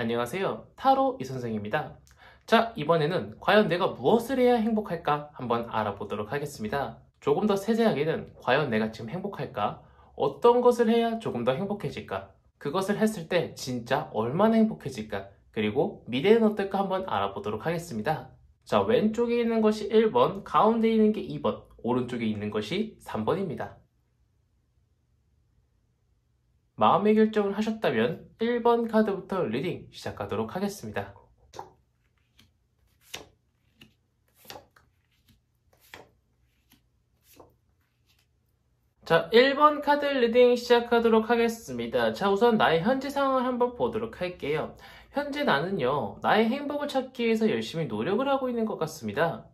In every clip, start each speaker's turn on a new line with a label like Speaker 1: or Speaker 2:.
Speaker 1: 안녕하세요. 타로 이선생입니다. 자, 이번에는 과연 내가 무엇을 해야 행복할까 한번 알아보도록 하겠습니다. 조금 더 세세하게는 과연 내가 지금 행복할까? 어떤 것을 해야 조금 더 행복해질까? 그것을 했을 때 진짜 얼마나 행복해질까? 그리고 미래는 어떨까 한번 알아보도록 하겠습니다. 자, 왼쪽에 있는 것이 1번, 가운데 있는 게 2번, 오른쪽에 있는 것이 3번입니다. 마음의 결정을 하셨다면 1번 카드부터 리딩 시작하도록 하겠습니다. 자, 1번 카드 리딩 시작하도록 하겠습니다. 자, 우선 나의 현재 상황을 한번 보도록 할게요. 현재 나는요, 나의 행복을 찾기 위해서 열심히 노력을 하고 있는 것 같습니다.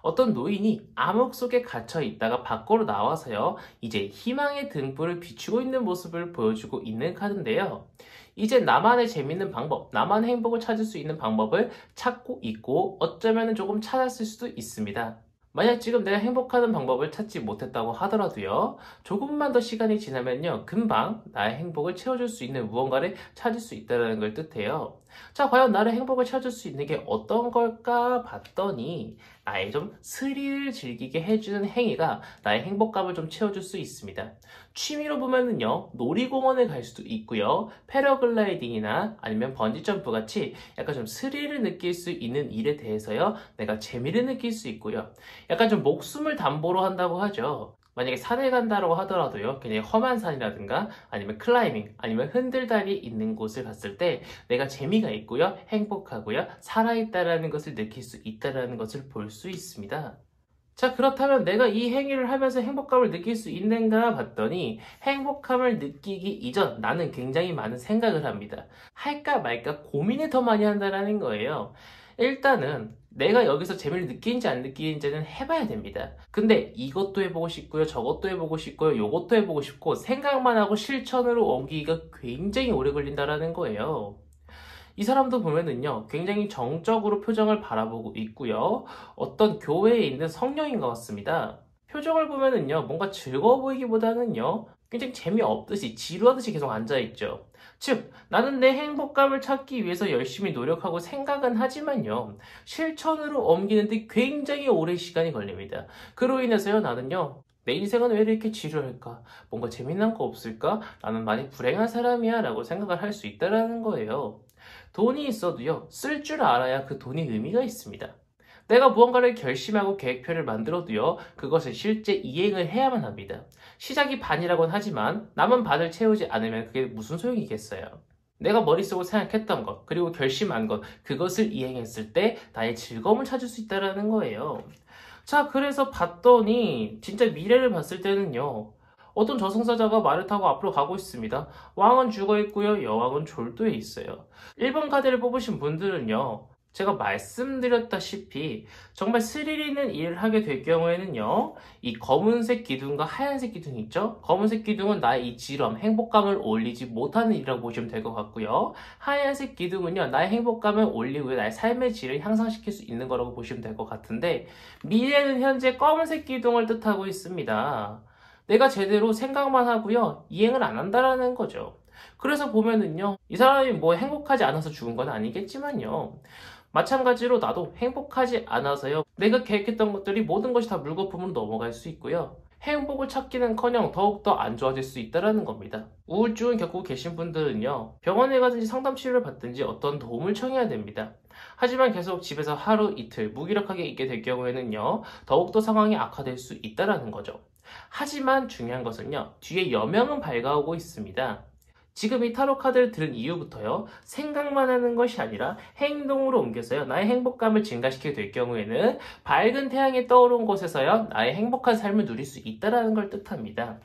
Speaker 1: 어떤 노인이 암흑 속에 갇혀 있다가 밖으로 나와서요, 이제 희망의 등불을 비추고 있는 모습을 보여주고 있는 카드인데요. 이제 나만의 재밌는 방법, 나만의 행복을 찾을 수 있는 방법을 찾고 있고, 어쩌면 조금 찾았을 수도 있습니다. 만약 지금 내가 행복하는 방법을 찾지 못했다고 하더라도요, 조금만 더 시간이 지나면요, 금방 나의 행복을 채워줄 수 있는 무언가를 찾을 수 있다는 걸 뜻해요. 자, 과연 나를 행복을 찾을 수 있는 게 어떤 걸까 봤더니, 나의 좀 스릴을 즐기게 해주는 행위가 나의 행복감을 좀 채워줄 수 있습니다. 취미로 보면은요, 놀이공원에 갈 수도 있고요, 패러글라이딩이나 아니면 번지점프 같이 약간 좀 스릴을 느낄 수 있는 일에 대해서요, 내가 재미를 느낄 수 있고요. 약간 좀 목숨을 담보로 한다고 하죠. 만약에 산에 간다고 하더라도요, 굉장히 험한 산이라든가 아니면 클라이밍 아니면 흔들다리 있는 곳을 갔을 때 내가 재미가 있고요, 행복하고요, 살아있다라는 것을 느낄 수 있다라는 것을 볼 수 있습니다. 자, 그렇다면 내가 이 행위를 하면서 행복감을 느낄 수 있는가 봤더니, 행복감을 느끼기 이전 나는 굉장히 많은 생각을 합니다. 할까 말까 고민을 더 많이 한다는 거예요. 일단은 내가 여기서 재미를 느끼는지 안 느끼는지는 해봐야 됩니다. 근데 이것도 해보고 싶고요, 저것도 해보고 싶고요, 요것도 해보고 싶고, 생각만 하고 실천으로 옮기기가 굉장히 오래 걸린다는 거예요. 이 사람도 보면은요, 굉장히 정적으로 표정을 바라보고 있고요, 어떤 교회에 있는 성령인 것 같습니다. 표정을 보면은요, 뭔가 즐거워 보이기보다는요, 굉장히 재미없듯이 지루하듯이 계속 앉아있죠. 즉, 나는 내 행복감을 찾기 위해서 열심히 노력하고 생각은 하지만요, 실천으로 옮기는데 굉장히 오랜 시간이 걸립니다. 그로 인해서요, 나는요, 내 인생은 왜 이렇게 지루할까? 뭔가 재미난 거 없을까? 나는 많이 불행한 사람이야 라고 생각을 할 수 있다는 거예요. 돈이 있어도요, 쓸 줄 알아야 그 돈이 의미가 있습니다. 내가 무언가를 결심하고 계획표를 만들어도요, 그것을 실제 이행을 해야만 합니다. 시작이 반이라고는 하지만 남은 반을 채우지 않으면 그게 무슨 소용이겠어요. 내가 머릿속으로 생각했던 것, 그리고 결심한 것, 그것을 이행했을 때 나의 즐거움을 찾을 수 있다는 거예요. 자, 그래서 봤더니 진짜 미래를 봤을 때는요, 어떤 저승사자가 말을 타고 앞으로 가고 있습니다. 왕은 죽어 있고요, 여왕은 졸도에 있어요. 1번 카드를 뽑으신 분들은요, 제가 말씀드렸다시피 정말 스릴 있는 일을 하게 될 경우에는요, 이 검은색 기둥과 하얀색 기둥 있죠? 검은색 기둥은 나의 이 지럼, 행복감을 올리지 못하는 일이라고 보시면 될 것 같고요, 하얀색 기둥은요, 나의 행복감을 올리고요, 나의 삶의 질을 향상시킬 수 있는 거라고 보시면 될 것 같은데, 미래는 현재 검은색 기둥을 뜻하고 있습니다. 내가 제대로 생각만 하고요, 이행을 안 한다라는 거죠. 그래서 보면은요, 이 사람이 뭐 행복하지 않아서 죽은 건 아니겠지만요, 마찬가지로 나도 행복하지 않아서요, 내가 계획했던 것들이 모든 것이 다 물거품으로 넘어갈 수 있고요, 행복을 찾기는커녕 더욱더 안 좋아질 수 있다는 겁니다. 우울증을 겪고 계신 분들은요, 병원에 가든지 상담 치료를 받든지 어떤 도움을 청해야 됩니다. 하지만 계속 집에서 하루 이틀 무기력하게 있게 될 경우에는요, 더욱더 상황이 악화될 수 있다는 거죠. 하지만 중요한 것은요, 뒤에 여명은 밝아오고 있습니다. 지금 이 타로 카드를 들은 이후부터요, 생각만 하는 것이 아니라 행동으로 옮겨서요, 나의 행복감을 증가시키게 될 경우에는 밝은 태양이 떠오른 곳에서요, 나의 행복한 삶을 누릴 수 있다는 걸 뜻합니다.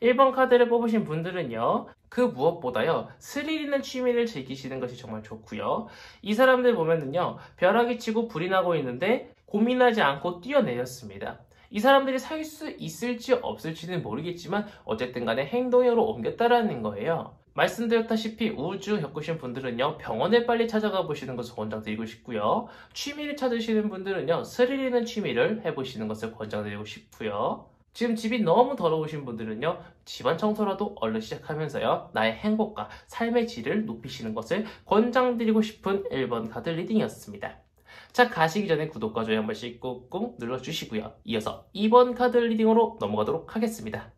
Speaker 1: 1번 카드를 뽑으신 분들은요, 그 무엇보다요, 스릴 있는 취미를 즐기시는 것이 정말 좋고요, 이 사람들 보면은요, 벼락이 치고 불이 나고 있는데 고민하지 않고 뛰어내렸습니다. 이 사람들이 살 수 있을지 없을지는 모르겠지만 어쨌든 간에 행동으로 옮겼다라는 거예요. 말씀드렸다시피 우울증 겪으신 분들은요, 병원에 빨리 찾아가 보시는 것을 권장드리고 싶고요, 취미를 찾으시는 분들은요, 스릴 있는 취미를 해보시는 것을 권장드리고 싶고요. 지금 집이 너무 더러우신 분들은요, 집안 청소라도 얼른 시작하면서요, 나의 행복과 삶의 질을 높이시는 것을 권장드리고 싶은 1번 카드 리딩이었습니다. 자, 가시기 전에 구독과 좋아요 한 번씩 꾹꾹 눌러주시고요. 이어서 2번 카드 리딩으로 넘어가도록 하겠습니다.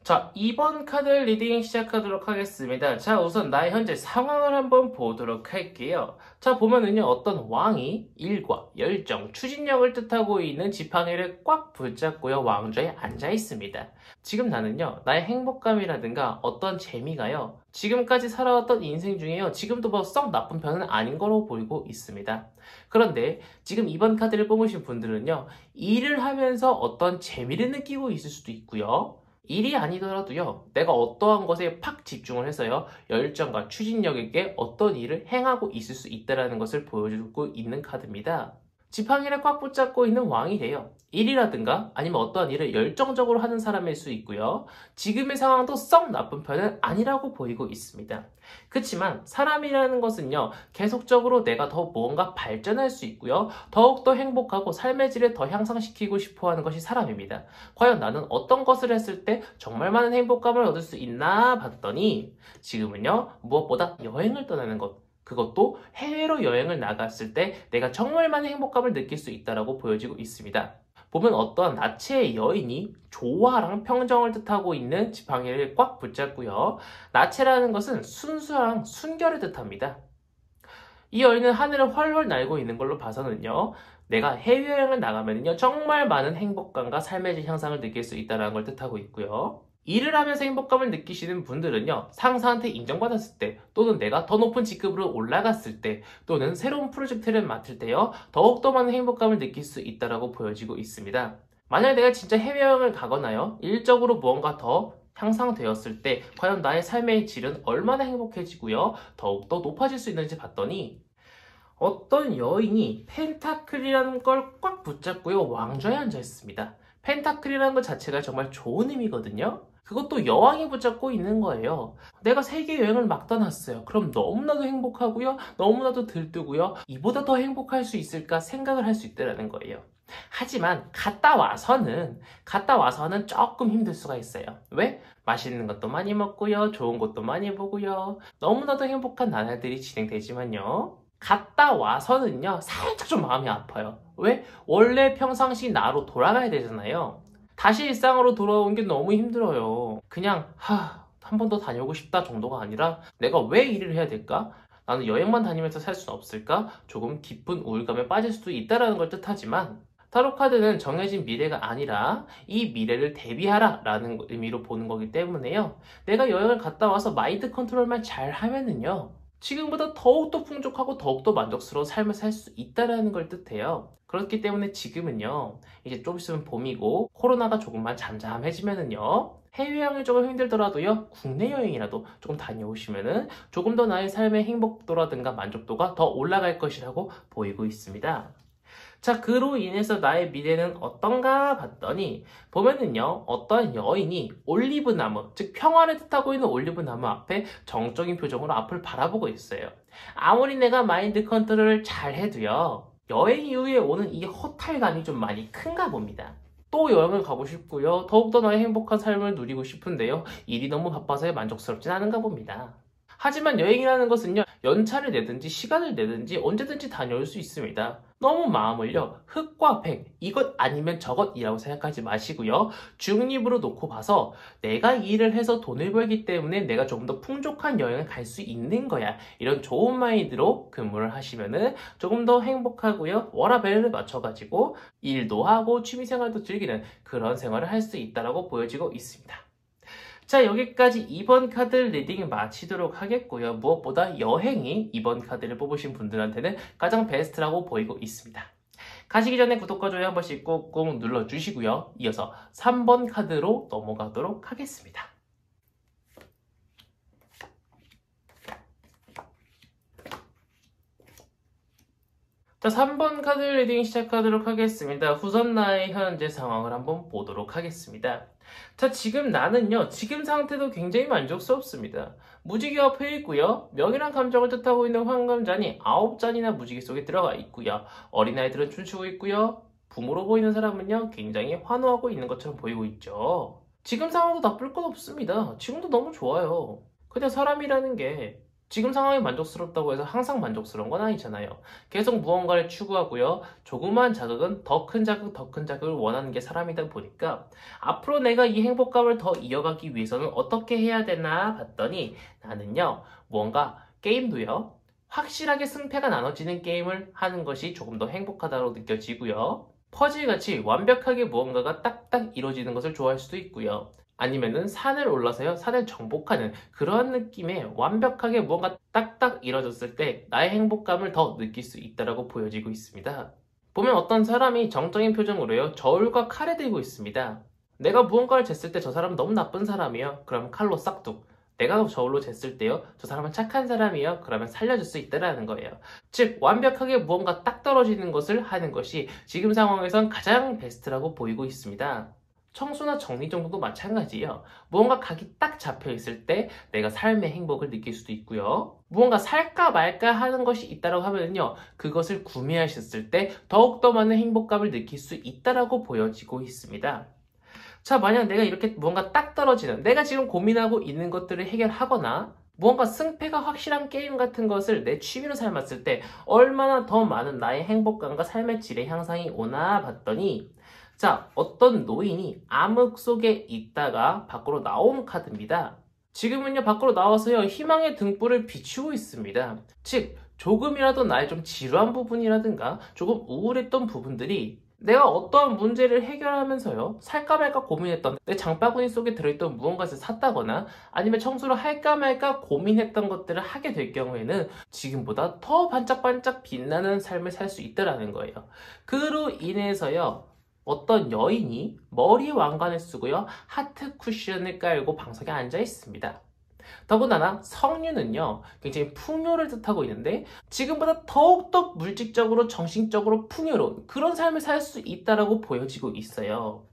Speaker 1: 자, 2번 카드 리딩 시작하도록 하겠습니다. 자, 우선 나의 현재 상황을 한번 보도록 할게요. 자, 보면은요, 어떤 왕이 일과 열정, 추진력을 뜻하고 있는 지팡이를 꽉 붙잡고요, 왕좌에 앉아 있습니다. 지금 나는요, 나의 행복감이라든가 어떤 재미가요, 지금까지 살아왔던 인생 중에요, 지금도 뭐 썩 나쁜 편은 아닌 거로 보이고 있습니다. 그런데 지금 2번 카드를 뽑으신 분들은요, 일을 하면서 어떤 재미를 느끼고 있을 수도 있고요, 일이 아니더라도요, 내가 어떠한 것에 팍 집중을 해서요, 열정과 추진력에게 어떤 일을 행하고 있을 수 있다는 것을 보여주고 있는 카드입니다. 지팡이를 꽉 붙잡고 있는 왕이래요. 일이라든가 아니면 어떠한 일을 열정적으로 하는 사람일 수 있고요. 지금의 상황도 썩 나쁜 편은 아니라고 보이고 있습니다. 그렇지만 사람이라는 것은요, 계속적으로 내가 더 무언가 발전할 수 있고요. 더욱더 행복하고 삶의 질을 더 향상시키고 싶어 하는 것이 사람입니다. 과연 나는 어떤 것을 했을 때 정말 많은 행복감을 얻을 수 있나 봤더니 지금은요, 무엇보다 여행을 떠나는 것, 그것도 해외로 여행을 나갔을 때 내가 정말 많은 행복감을 느낄 수 있다고 보여지고 있습니다. 보면 어떠한 나체의 여인이 조화랑 평정을 뜻하고 있는 지팡이를 꽉 붙잡고요. 나체라는 것은 순수랑 순결을 뜻합니다. 이 여인은 하늘을 훨훨 날고 있는 걸로 봐서는요, 내가 해외여행을 나가면요, 정말 많은 행복감과 삶의 질 향상을 느낄 수 있다는 걸 뜻하고 있고요. 일을 하면서 행복감을 느끼시는 분들은요, 상사한테 인정받았을 때, 또는 내가 더 높은 직급으로 올라갔을 때, 또는 새로운 프로젝트를 맡을 때요, 더욱더 많은 행복감을 느낄 수 있다고 보여지고 있습니다. 만약 내가 진짜 해외여행을 가거나요, 일적으로 무언가 더 향상되었을 때, 과연 나의 삶의 질은 얼마나 행복해지고요, 더욱더 높아질 수 있는지 봤더니, 어떤 여인이 펜타클이라는 걸 꽉 붙잡고요, 왕좌에 앉아 있습니다. 펜타클이라는 것 자체가 정말 좋은 의미거든요. 그것도 여왕이 붙잡고 있는 거예요. 내가 세계 여행을 막 떠났어요. 그럼 너무나도 행복하고요, 너무나도 들뜨고요, 이보다 더 행복할 수 있을까 생각을 할 수 있다는 거예요. 하지만 갔다 와서는 조금 힘들 수가 있어요. 왜? 맛있는 것도 많이 먹고요, 좋은 것도 많이 보고요, 너무나도 행복한 나날들이 진행되지만요, 갔다 와서는요, 살짝 좀 마음이 아파요. 왜? 원래 평상시 나로 돌아가야 되잖아요. 다시 일상으로 돌아오는 게 너무 힘들어요. 그냥 한 번 더 다녀오고 싶다 정도가 아니라, 내가 왜 일을 해야 될까? 나는 여행만 다니면서 살 수는 없을까? 조금 깊은 우울감에 빠질 수도 있다는 걸 뜻하지만, 타로카드는 정해진 미래가 아니라 이 미래를 대비하라 라는 의미로 보는 거기 때문에요, 내가 여행을 갔다 와서 마인드 컨트롤만 잘 하면은요, 지금보다 더욱더 풍족하고 더욱더 만족스러운 삶을 살 수 있다는 걸 뜻해요. 그렇기 때문에 지금은요, 이제 좀 있으면 봄이고 코로나가 조금만 잠잠해지면은요, 해외여행이 조금 힘들더라도요, 국내 여행이라도 조금 다녀오시면은 조금 더 나의 삶의 행복도라든가 만족도가 더 올라갈 것이라고 보이고 있습니다. 자, 그로 인해서 나의 미래는 어떤가 봤더니, 보면은요, 어떤 여인이 올리브나무, 즉 평화를 뜻하고 있는 올리브나무 앞에 정적인 표정으로 앞을 바라보고 있어요. 아무리 내가 마인드 컨트롤을 잘 해도요, 여행 이후에 오는 이 허탈감이 좀 많이 큰가 봅니다. 또 여행을 가고 싶고요, 더욱더 나의 행복한 삶을 누리고 싶은데요, 일이 너무 바빠서 만족스럽진 않은가 봅니다. 하지만 여행이라는 것은요, 연차를 내든지 시간을 내든지 언제든지 다녀올 수 있습니다. 너무 마음을요, 흑과 백, 이것 아니면 저것이라고 생각하지 마시고요, 중립으로 놓고 봐서 내가 일을 해서 돈을 벌기 때문에 내가 조금 더 풍족한 여행을 갈 수 있는 거야, 이런 좋은 마인드로 근무를 하시면은 조금 더 행복하고요, 워라밸을 맞춰가지고 일도 하고 취미생활도 즐기는 그런 생활을 할 수 있다고 보여지고 있습니다. 자, 여기까지 2번 카드 리딩 마치도록 하겠고요. 무엇보다 여행이 2번 카드를 뽑으신 분들한테는 가장 베스트라고 보이고 있습니다. 가시기 전에 구독과 좋아요 한 번씩 꾹꾹 눌러주시고요. 이어서 3번 카드로 넘어가도록 하겠습니다. 자, 3번 카드 리딩 시작하도록 하겠습니다. 우선 나의 현재 상황을 한번 보도록 하겠습니다. 자, 지금 나는요, 지금 상태도 굉장히 만족스럽습니다. 무지개가 펴 있고요, 명이란 감정을 뜻하고 있는 황금잔이 9잔이나 무지개 속에 들어가 있고요, 어린아이들은 춤추고 있고요, 부모로 보이는 사람은요, 굉장히 환호하고 있는 것처럼 보이고 있죠. 지금 상황도 나쁠 건 없습니다. 지금도 너무 좋아요. 근데 사람이라는 게 지금 상황이 만족스럽다고 해서 항상 만족스러운 건 아니잖아요. 계속 무언가를 추구하고요. 조그마한 자극은 더 큰 자극, 더 큰 자극을 원하는 게 사람이다 보니까 앞으로 내가 이 행복감을 더 이어가기 위해서는 어떻게 해야 되나 봤더니 나는요. 무언가 게임도요. 확실하게 승패가 나눠지는 게임을 하는 것이 조금 더 행복하다고 느껴지고요. 퍼즐같이 완벽하게 무언가가 딱딱 이루어지는 것을 좋아할 수도 있고요. 아니면은 산을 올라서요, 산을 정복하는 그러한 느낌의 완벽하게 무언가 딱딱 이루어졌을 때 나의 행복감을 더 느낄 수 있다고 보여지고 있습니다. 보면 어떤 사람이 정적인 표정으로요, 저울과 칼을 들고 있습니다. 내가 무언가를 쟀을 때 저 사람은 너무 나쁜 사람이요. 그러면 칼로 싹둑. 내가 저울로 쟀을 때요, 저 사람은 착한 사람이요. 그러면 살려줄 수 있다는 거예요. 즉 완벽하게 무언가 딱 떨어지는 것을 하는 것이 지금 상황에선 가장 베스트라고 보이고 있습니다. 청소나 정리 정도도 마찬가지예요. 무언가 각이 딱 잡혀 있을 때 내가 삶의 행복을 느낄 수도 있고요. 무언가 살까 말까 하는 것이 있다고 하면요, 그것을 구매하셨을 때 더욱더 많은 행복감을 느낄 수 있다고 보여지고 있습니다. 자, 만약 내가 이렇게 무언가 딱 떨어지는, 내가 지금 고민하고 있는 것들을 해결하거나 무언가 승패가 확실한 게임 같은 것을 내 취미로 삼았을 때 얼마나 더 많은 나의 행복감과 삶의 질의 향상이 오나 봤더니, 자, 어떤 노인이 암흑 속에 있다가 밖으로 나온 카드입니다. 지금은요, 밖으로 나와서요, 희망의 등불을 비추고 있습니다. 즉, 조금이라도 나의 좀 지루한 부분이라든가 조금 우울했던 부분들이 내가 어떠한 문제를 해결하면서요, 살까 말까 고민했던 내 장바구니 속에 들어있던 무언가를 샀다거나 아니면 청소를 할까 말까 고민했던 것들을 하게 될 경우에는 지금보다 더 반짝반짝 빛나는 삶을 살 수 있다는 거예요. 그로 인해서요, 어떤 여인이 머리 왕관을 쓰고요, 하트 쿠션을 깔고 방석에 앉아 있습니다. 더군다나 성류는요, 굉장히 풍요를 뜻하고 있는데 지금보다 더욱더 물질적으로 정신적으로 풍요로운 그런 삶을 살 수 있다고 보여지고 있어요.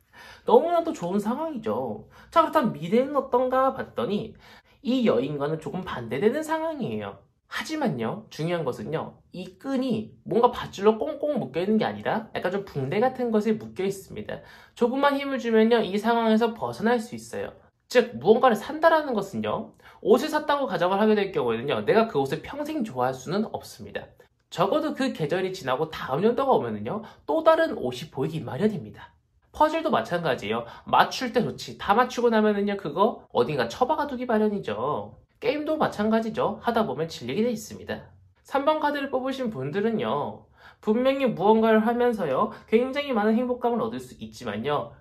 Speaker 1: 너무나도 좋은 상황이죠. 자, 그렇다면 미래는 어떤가 봤더니 이 여인과는 조금 반대되는 상황이에요. 하지만요, 중요한 것은요, 이 끈이 뭔가 밧줄로 꽁꽁 묶여있는 게 아니라 약간 좀 붕대 같은 것에 묶여 있습니다. 조금만 힘을 주면요, 이 상황에서 벗어날 수 있어요. 즉, 무언가를 산다라는 것은요, 옷을 샀다고 가정을 하게 될 경우에는요, 내가 그 옷을 평생 좋아할 수는 없습니다. 적어도 그 계절이 지나고 다음 연도가 오면은요, 또 다른 옷이 보이기 마련입니다. 퍼즐도 마찬가지예요. 맞출 때 좋지. 다 맞추고 나면은요, 그거 어딘가 처박아 두기 마련이죠. 게임도 마찬가지죠. 하다 보면 질리게 돼 있습니다. 3번 카드를 뽑으신 분들은요, 분명히 무언가를 하면서요, 굉장히 많은 행복감을 얻을 수 있지만요,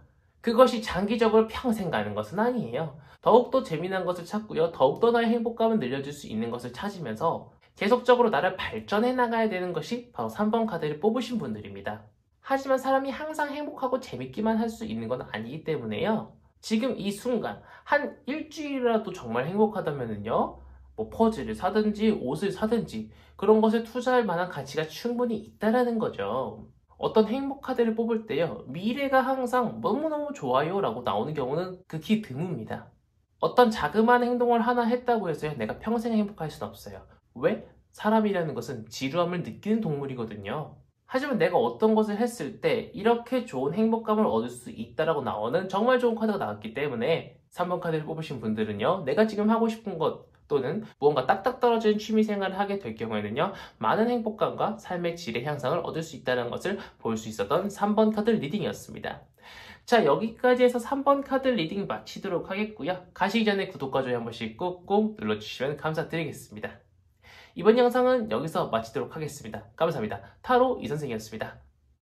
Speaker 1: 그것이 장기적으로 평생 가는 것은 아니에요. 더욱더 재미난 것을 찾고요, 더욱더 나의 행복감을 늘려줄 수 있는 것을 찾으면서 계속적으로 나를 발전해 나가야 되는 것이 바로 3번 카드를 뽑으신 분들입니다. 하지만 사람이 항상 행복하고 재밌기만 할 수 있는 건 아니기 때문에요, 지금 이 순간 한 일주일이라도 정말 행복하다면은요, 뭐 퍼즐을 사든지 옷을 사든지 그런 것에 투자할 만한 가치가 충분히 있다라는 거죠. 어떤 행복 카드를 뽑을 때요, 미래가 항상 너무너무 좋아요 라고 나오는 경우는 극히 드뭅니다. 어떤 자그마한 행동을 하나 했다고 해서요, 내가 평생 행복할 수는 없어요. 왜? 사람이라는 것은 지루함을 느끼는 동물이거든요. 하지만 내가 어떤 것을 했을 때 이렇게 좋은 행복감을 얻을 수 있다라고 나오는 정말 좋은 카드가 나왔기 때문에 3번 카드를 뽑으신 분들은요, 내가 지금 하고 싶은 것 또는 무언가 딱딱 떨어지는 취미생활을 하게 될 경우에는요, 많은 행복감과 삶의 질의 향상을 얻을 수 있다는 것을 볼 수 있었던 3번 카드 리딩이었습니다. 자, 여기까지 해서 3번 카드 리딩 마치도록 하겠고요. 가시기 전에 구독과 좋아요 한 번씩 꾹꾹 눌러주시면 감사드리겠습니다. 이번 영상은 여기서 마치도록 하겠습니다. 감사합니다. 타로 이선생이었습니다.